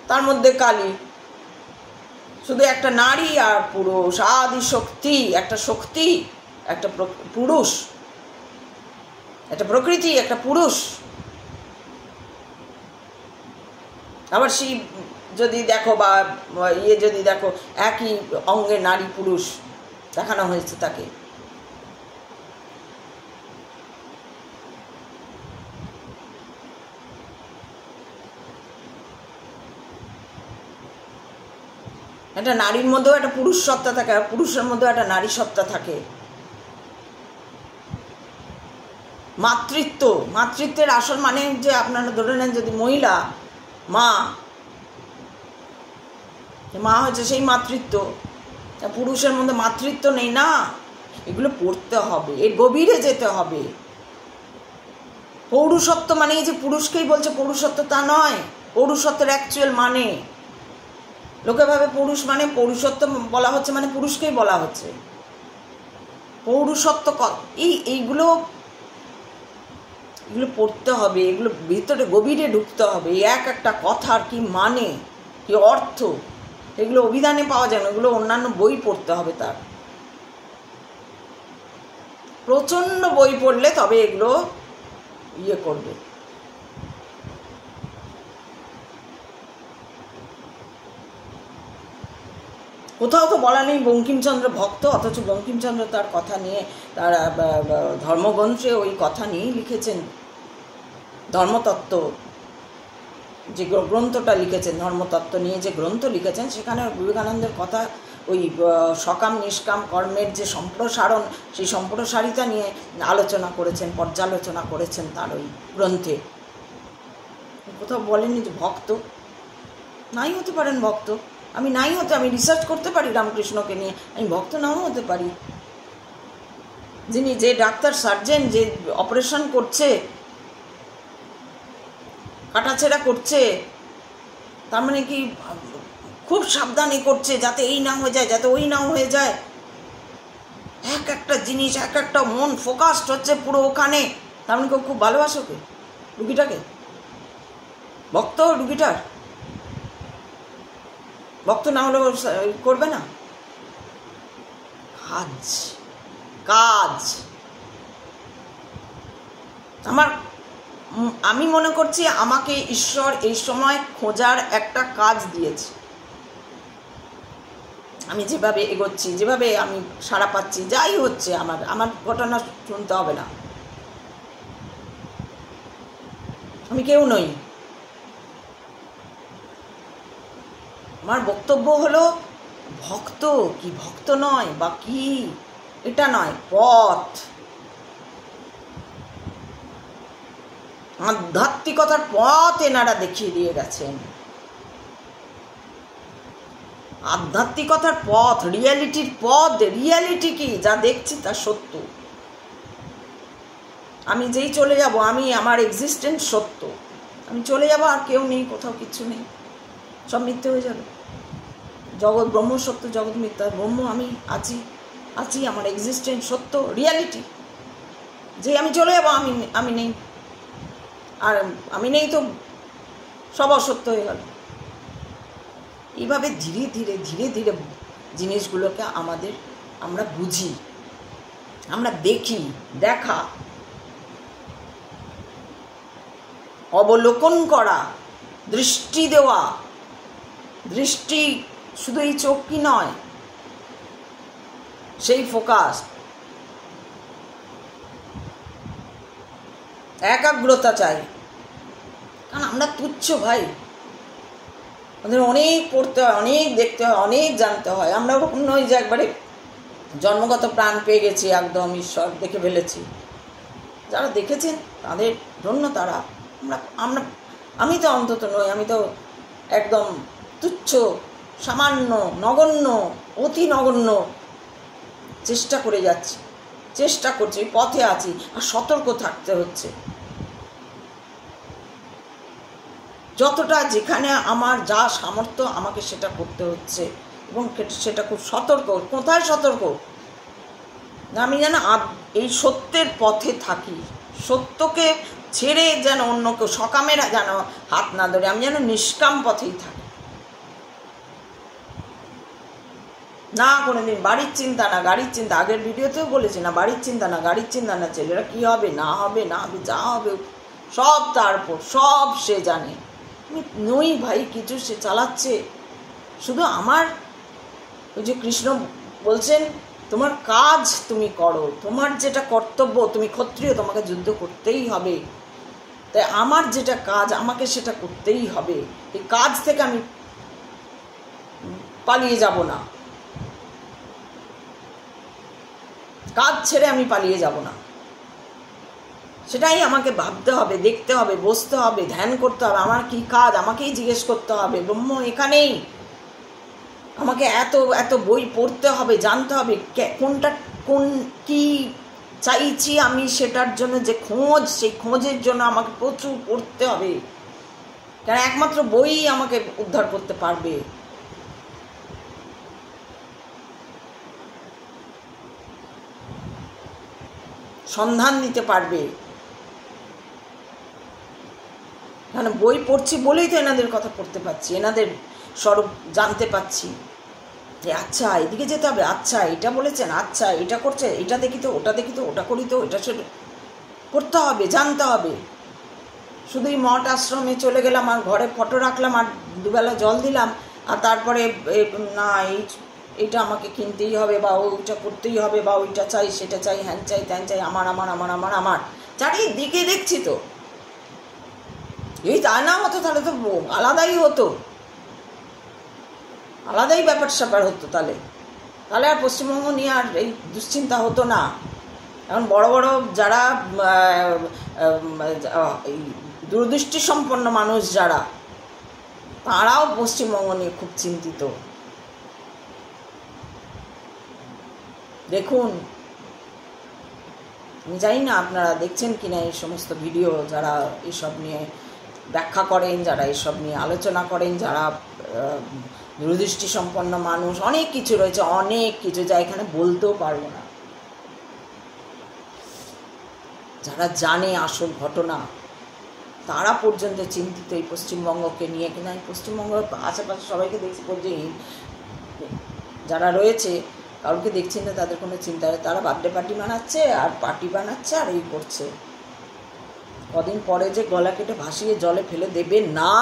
তার মধ্যে কালী, শুধু একটা নারী আর পুরুষ, আদি শক্তি, একটা শক্তি, একটা পুরুষ, একটা প্রকৃতি, একটা পুরুষ। আবার শিব যদি দেখো বা যদি দেখো, একই অঙ্গে নারী পুরুষ দেখানো হয়েছে তাকে। একটা নারীর মধ্যেও একটা পুরুষ সত্তা থাকে, আর পুরুষের মধ্যেও একটা নারী সত্তা থাকে। মাতৃত্বের আসল মানে যে আপনারা ধরে নেন, যদি মহিলা মা হয়েছে সেই মাতৃত্ব, পুরুষের মধ্যে মাতৃত্ব নেই না। এগুলো পড়তে হবে, এর গভীরে যেতে হবে। পৌরুষত্ব মানে এই যে পুরুষকেই বলছে পৌরুষত্ব, তা নয়। পৌরুষত্বের অ্যাকচুয়াল মানে, লোকে ভাবে পুরুষ মানে পৌরুষত্ব বলা হচ্ছে মানে পুরুষকেই বলা হচ্ছে। পৌরুষত্ব এইগুলো পড়তে হবে, এগুলো ভিতরে গভীরে ঢুকতে হবে। এক একটা কথার কি মানে, কি অর্থ, এগুলো অভিধানে পাওয়া যায় না, এগুলো অন্যান্য বই পড়তে হবে। তার প্রচণ্ড বই পড়লে তবে এগুলো করবে। কোথাও তো বলা নেই বঙ্কিমচন্দ্র ভক্ত, অথচ বঙ্কিমচন্দ্র তার কথা নিয়ে, তার ধর্মগ্রন্থে ওই কথা নিয়েই লিখেছেন। ধর্মতত্ত্ব যে গ্রন্থটা লিখেছেন, ধর্মতত্ত্ব নিয়ে যে গ্রন্থ লিখেছেন, সেখানে বিবেকানন্দের কথা, ওই সকাম নিষ্কাম কর্মের যে সম্প্রসারণ, সেই সম্প্রসারিতা নিয়ে আলোচনা করেছেন, পর্যালোচনা করেছেন তার ওই গ্রন্থে। কোথাও বলেননি যে ভক্ত। নাই হতে পারেন ভক্ত, আমি আমি রিসার্চ করতে পারি রামকৃষ্ণকে নিয়ে, আমি ভক্ত নাও হতে পারি। যিনি, যে ডাক্তার সার্জেন, যে অপারেশন করছে, কাটাছেড়া করছে, তার মানে কি খুব সাবধানে করছে যাতে এই না হয়ে যায়, যাতে ওই না হয়ে যায়। এক একটা জিনিস, এক একটা মন ফোকাসড হচ্ছে পুরো ওখানে। তার মানে কেউ খুব ভালোবাসো কে রুগীটাকে, ভক্ত রুগীটার। ভক্ত না হলে করবে না কাজ। আমি মনে করছি আমাকে ঈশ্বর এই সময় খোঁজার একটা কাজ দিয়েছে। আমি যেভাবে এগোচ্ছি, যেভাবে আমি সাড়া পাচ্ছি, যাই হচ্ছে, আমার ঘটনা শুনতে হবে না, আমি কেউ নই। আমার বক্তব্য হলো ভক্ত কি ভক্ত নয় বা কি, এটা নয়, পথ, আধ্যাত্মিকতার পথ এনারা দেখিয়ে দিয়ে গেছেন। আধ্যাত্মিকতার পথ, রিয়ালিটির পথ। রিয়ালিটি কি, যা দেখছি তা সত্য। আমি যেই চলে যাব, আমি, আমার এক্সিস্টেন্স সত্য, আমি চলে যাব, আর কেউ নেই, কোথাও কিচ্ছু নেই, সব মিথ্যে হয়ে যাবে। জগৎ ব্রহ্ম সত্য, জগৎ মিথ্যা, ব্রহ্ম আমি আছি, আমার এক্সিস্টেন্স সত্য, রিয়ালিটি। যে আমি চলে যাবো, আমি নেই, আর আমি নেই তো সব অসত্য হয়ে গেল। এইভাবে ধীরে ধীরে ধীরে ধীরে জিনিসগুলোকে আমরা বুঝি, আমরা দেখি। দেখা অবলোকন করা, দৃষ্টি দেওয়া। দৃষ্টি শুধু এই চোখ কি নয়, সেই ফোকাস, একাগ্রতা চাই। কারণ আমরা তুচ্ছ ভাই, আমাদের অনেক পড়তে হয়, অনেক দেখতে হয়, অনেক জানতে হয়। আমরা ওরকম নয় যে একবারে জন্মগত প্রাণ পেয়ে গেছি, একদম ঈশ্বর দেখে ফেলেছি। যারা দেখেছেন তাদের জন্য তারা, আমি তো অন্তত নই, আমি তো একদম তুচ্ছ, সামান্য, নগণ্য, অতি নগণ্য চেষ্টা করে যাচ্ছি, চেষ্টা করছি, ওই পথে আছি। আর সতর্ক থাকতে হচ্ছে, যতটা যেখানে আমার যা সামর্থ্য আমাকে সেটা করতে হচ্ছে, এবং সেটা খুব সতর্ক। কোথায় সতর্ক? আমি যেন এই সত্যের পথে থাকি, সত্যকে ছেড়ে যেন অন্য কেউ সকামের যেন হাত না ধরে, আমি যেন নিষ্কাম পথেই থাকি। না কোনোদিন বাড়ির চিন্তা না, গাড়ির চিন্তা। আগের ভিডিওতেও বলেছি না, বাড়ির চিন্তা না, গাড়ির চিন্তা না। ছেলেরা কী হবে না হবে না হবে, যা হবে সব তার উপর, সব সে জানে। আমি নই ভাই কিছু, সে চালাচ্ছে। শুধু আমার ওই যে কৃষ্ণ বলছেন, তোমার কাজ তুমি করো, তোমার যেটা কর্তব্য, তুমি ক্ষত্রিয়, তোমাকে যুদ্ধ করতেই হবে। তাই আমার যেটা কাজ আমাকে সেটা করতেই হবে। এই কাজ থেকে আমি পালিয়ে যাব না, কাজ ছেড়ে আমি পালিয়ে যাব না। সেটাই আমাকে ভাবতে হবে, দেখতে হবে, বসতে হবে, ধ্যান করতে হবে। আমার কি কাজ আমাকেই জিজ্ঞেস করতে হবে। ব্রহ্ম এখানেই। আমাকে এত এত বই পড়তে হবে, জানতে হবে কোনটা কি চাইছি আমি, সেটার জন্য যে খোঁজ, সেই খোঁজের জন্য আমাকে প্রচুর পড়তে হবে। কারণ একমাত্র বই আমাকে উদ্ধার করতে পারবে। সন্ধান দিতে পারবে। মানে বই পড়ছি বলেই তো এনাদের কথা পড়তে পারছি, এনাদের স্বরূপ জানতে পাচ্ছি। যে আচ্ছা এদিকে যেতে হবে, আচ্ছা এটা বলেছেন, আচ্ছা এটা করছে, এটা দেখি তো, ওটা দেখি তো, ওটা করি তো, এটা সেটা করতে হবে, জানতে হবে। শুধুই মঠ আশ্রমে চলে গেলাম আর ঘরে ফটো রাখলাম আর দুবেলা জল দিলাম, আর তারপরে না এইটা আমাকে কিনতেই হবে, বা ওইটা করতেই হবে, বা ওইটা চাই, সেটা চাই, হ্যান চাই, ত্যান চাই, আমার আমার আমার আমার আমার চারিদিকে দেখছি তো। এই তা না হতো তাহলে তো আলাদাই হতো, আলাদাই ব্যাপার স্যাপার হতো। তাহলে আর পশ্চিমবঙ্গ নিয়ে আর এই দুশ্চিন্তা হতো না। এখন বড় বড় যারা এই দূরদৃষ্টি সম্পন্ন মানুষ যারা, তারাও পশ্চিমবঙ্গ নিয়ে খুব চিন্তিত। দেখুন, আমি জানি না আপনারা দেখছেন কিনা এই সমস্ত ভিডিও, যারা এসব নিয়ে ব্যাখ্যা করেন, যারা এসব নিয়ে আলোচনা করেন, যারা দূরদৃষ্টি সম্পন্ন মানুষ, অনেক কিছু রয়েছে, অনেক কিছু যা এখানে বলতেও পারবো না। যারা জানে আসল ঘটনা, তারা পর্যন্ত চিন্তিত এই পশ্চিমবঙ্গকে নিয়ে। কিনা এই পশ্চিমবঙ্গের আশেপাশে সবাইকে দেখছি, যারা রয়েছে কাউকে দেখছি না তাদের কোনো চিন্তা নেই। তারা বার্থডে পার্টি বানাচ্ছে আর পার্টি বানাচ্ছে আর এই করছে। কদিন পরে যে গলা কেটে ভাসিয়ে জলে ফেলে দেবে না,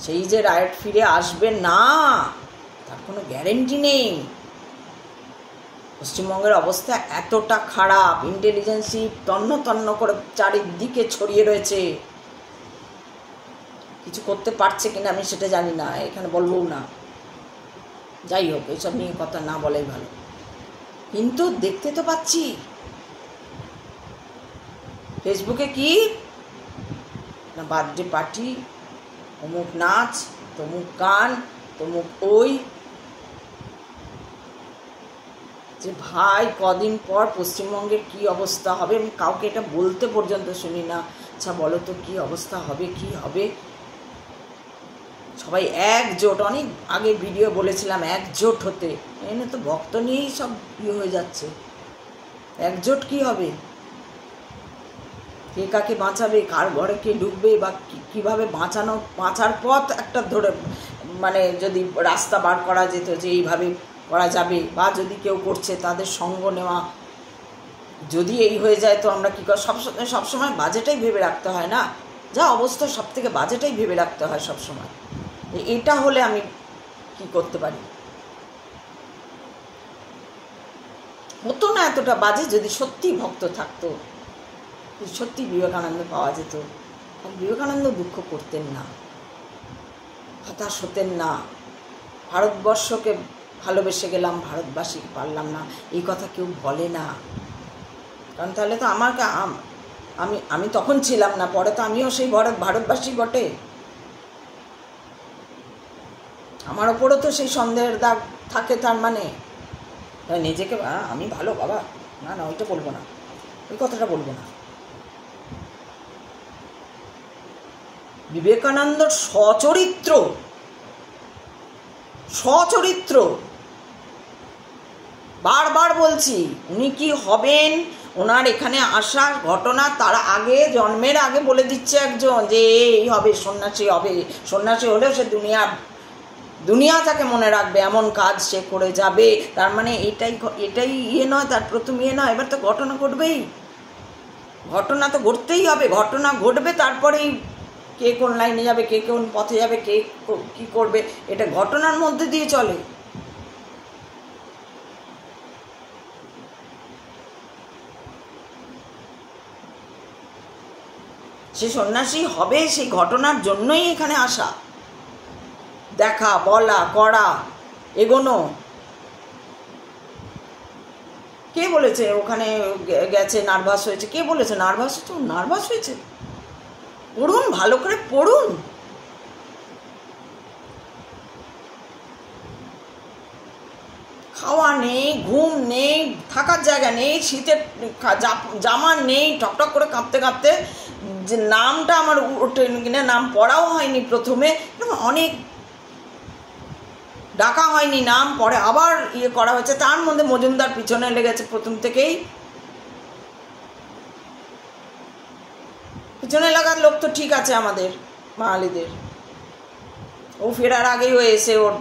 সেই যে রাইট ফিরে আসবে না, তার কোনো গ্যারেন্টি নেই। পশ্চিমবঙ্গের অবস্থা এতটা খারাপ, ইন্টেলিজেন্সি তন্ন তন্ন করে চারিদিকে ছড়িয়ে রয়েছে। কিছু করতে পারছে কিনা আমি সেটা জানি না, এখানে বলবও না। যাই হোক, এসব নিয়ে কথা না বলাই ভালো। কিন্তু দেখতে তো পাচ্ছি ফেসবুকে কি না, বার্থডে পার্টি, অমুক নাচ, তমুক গান, তমুক ওই। যে ভাই কদিন পর পশ্চিমবঙ্গের কি অবস্থা হবে, আমি কাউকে এটা বলতে পর্যন্ত শুনি না। আচ্ছা বলো তো কি অবস্থা হবে, কি হবে? সবাই একজোট, অনেক আগে ভিডিও বলেছিলাম একজোট হতে, এনে তো ভক্ত নিয়েই সব হয়ে যাচ্ছে। একজোট কি হবে? কে কাকে বাঁচাবে, কার ঘরে কে ঢুকবে, বা কীভাবে বাঁচার পথ একটা ধরে, মানে যদি রাস্তা বার করা যেত যে এইভাবে করা যাবে, বা যদি কেউ করছে তাদের সঙ্গ নেওয়া, যদি এই হয়ে যায় তো আমরা কী করি, সবসময় বাজেটাই ভেবে রাখতে হয় না, যা অবস্থা সব থেকে বাজেটাই ভেবে রাখতে হয় সবসময়। এটা হলে আমি কি করতে পারি। হতো না এতটা বাজে যদি সত্যি ভক্ত থাকতো, সত্যি বিবেকানন্দ পাওয়া যেত। বিবেকানন্দ দুঃখ করতেন না, হতাশ হতেন না, ভারতবর্ষকে ভালোবেসে গেলাম, ভারতবাসীকে পারলাম না, এই কথা কেউ বলে না। কারণ তাহলে তো আমাকে আমি তখন ছিলাম না, পরে তো আমিও সেই ভারতবাসী বটে, আমার ওপরও তো সেই সন্দেহের দাগ থাকে। তার মানে নিজেকে আমি ভালো বাবা, না না ওইটা বলবো না, ওই কথাটা বলবো না। বিবেকানন্দর সচরিত্র বারবার বলছি, উনি কি হবেন, ওনার এখানে আসার ঘটনা তার আগে, জন্মের আগে বলে দিচ্ছে একজন যে এই হবে, সন্ন্যাসী হবে, সন্ন্যাসী হলেও সে দুনিয়া তাকে মনে রাখবে, এমন কাজ সে করে যাবে। তার মানে এটাই নয়, তার প্রথম নয়, এবার তো ঘটনা ঘটবেই, ঘটনা তো ঘটতেই হবে, ঘটনা ঘটবে, তারপরেই কে কোন লাইনে যাবে, কে কোন পথে যাবে, কে কী করবে, এটা ঘটনার মধ্যে দিয়ে চলে। সে সন্ন্যাসী হবে সেই ঘটনার জন্যই এখানে আসা, দেখা, বলা, করা, এগোনো। কে বলেছে ওখানে গেছে নার্ভাস হয়েছে? কে বলেছে নার্ভাস হয়েছে? পড়ুন, ভালো করে পড়ুন। খাওয়া নেই, ঘুম নেই, থাকার জায়গা নেই, শীতের জামা নেই, টকটক করে কাঁপতে কাঁপতে, যে নামটা আমার ওঠে কিনা, নাম পড়াও হয়নি প্রথমে, অনেক ডাকা হয়নি নাম, পরে আবার করা হয়েছে, তার মধ্যে মজুমদার পিছনে লেগেছে প্রথম থেকেই। পিছনে লাগার লোক তো ঠিক আছে আমাদের বাঙালিদের, ও ফেরার আগেই ও এসে ওর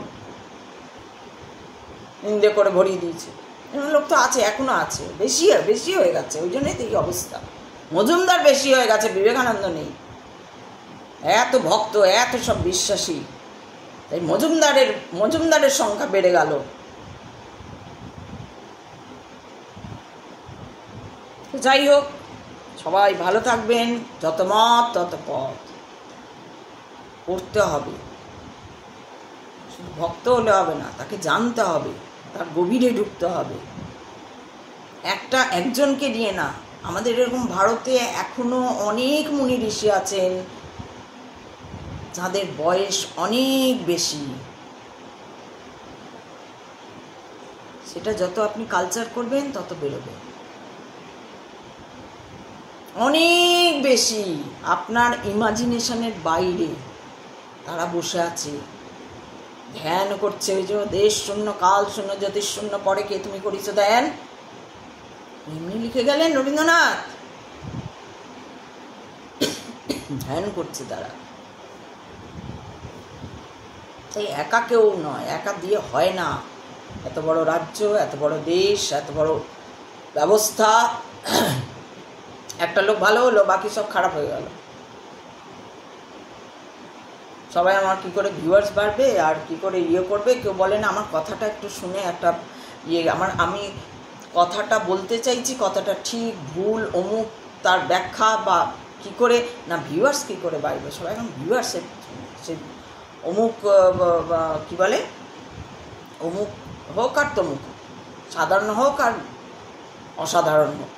নিন্দে করে ভরিয়ে দিয়েছে। এমন লোক তো আছে, এখনো আছে, বেশি হয়ে গেছে, ওই জন্যই তো এই অবস্থা। মজুমদার বেশি হয়ে গেছে, বিবেকানন্দ নেই। এত ভক্ত, এত সব বিশ্বাসী, তাই মজুমদারের সংখ্যা বেড়ে গেল। যাই হোক, সবাই ভালো থাকবেন, যত মত তত পথ, পড়তে হবে। শুধু ভক্ত হলে হবে না, তাকে জানতে হবে, তার গভীরে ঢুকতে হবে, একজনকে নিয়ে না। আমাদের এরকম ভারতে এখনো অনেক মুনি ঋষি আছেন যাদের বয়স অনেক বেশি। সেটা যত আপনি কালচার করবেন তত বেরোবে, অনেক বেশি, আপনার ইমাজিনেশনের বাইরে তারা বসে আছে, ধ্যান করছে। ওই যে দেশ শূন্য, কাল শূন্য, জ্যোতিষ শূন্য, পরে কে তুমি করিস ধ্যান, এমনি লিখে গেলেন রবীন্দ্রনাথ। ধ্যান করছে তারা। তাই একা কেউ নয়, একা দিয়ে হয় না। এত বড় রাজ্য, এত বড় দেশ, এত বড় ব্যবস্থা, একটা লোক ভালো হলো, বাকি সব খারাপ হয়ে গেল। সবাই আমার কি করে ভিউয়ার্স বাড়বে আর কি করে করবে, কেউ বলে না আমার কথাটা একটু শুনে একটা আমি কথাটা বলতে চাইছি, কথাটা ঠিক ভুল অমুক তার ব্যাখ্যা বা কি করে না, ভিউয়ার্স কি করে বাড়বে। সবাই এখন ভিউয়ার্সের সে অমুক কি বলে, অমুক হোক আর তমুক, সাধারণ হোক আর অসাধারণ হোক,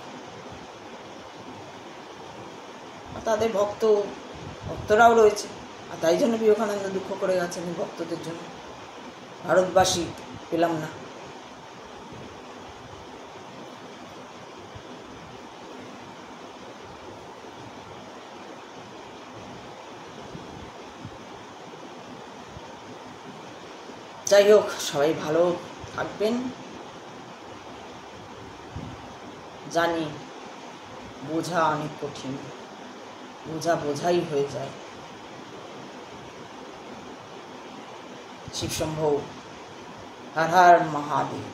তাদের ভক্তরাও রয়েছে। আর তাই জন্য বিবেকানন্দ দুঃখ করে গেছেন ভক্তদের জন্য, ভারতবাসী পেলাম না। যাই হোক, সবাই ভালো থাকবেন। জানি বোঝা অনেক কঠিন, বোঝাই হয়ে যায়। শিবশম্ভু, হর হর মহাদেব।